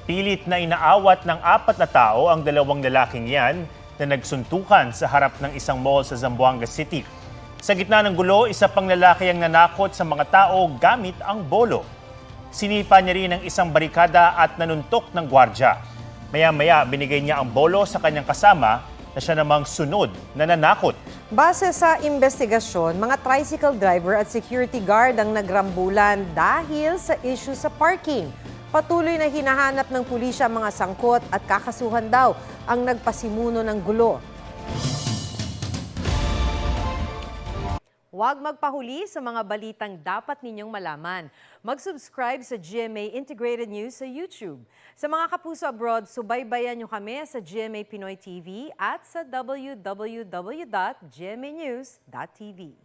Pilit na inaawat ng 4 na tao ang 2 lalaking yan na nagsuntukan sa harap ng isang mall sa Zamboanga City. Sa gitna ng gulo, isa pang lalaki ang nanakot sa mga tao gamit ang bolo. Sinipa niya rin ang isang barikada at nanuntok ng gwardya. Maya-maya binigay niya ang bolo sa kanyang kasama na siya namang sunod na nanakot. Base sa investigasyon, mga tricycle driver at security guard ang nagrambulan dahil sa issue sa parking. Patuloy na hinahanap ng pulisya ang mga sangkot at kakasuhan daw ang nagpasimuno ng gulo. Huwag magpahuli sa mga balitang dapat ninyong malaman. Mag-subscribe sa GMA Integrated News sa YouTube. Sa mga kapuso abroad, subaybayan nyo kami sa GMA Pinoy TV at sa www.gmanews.tv.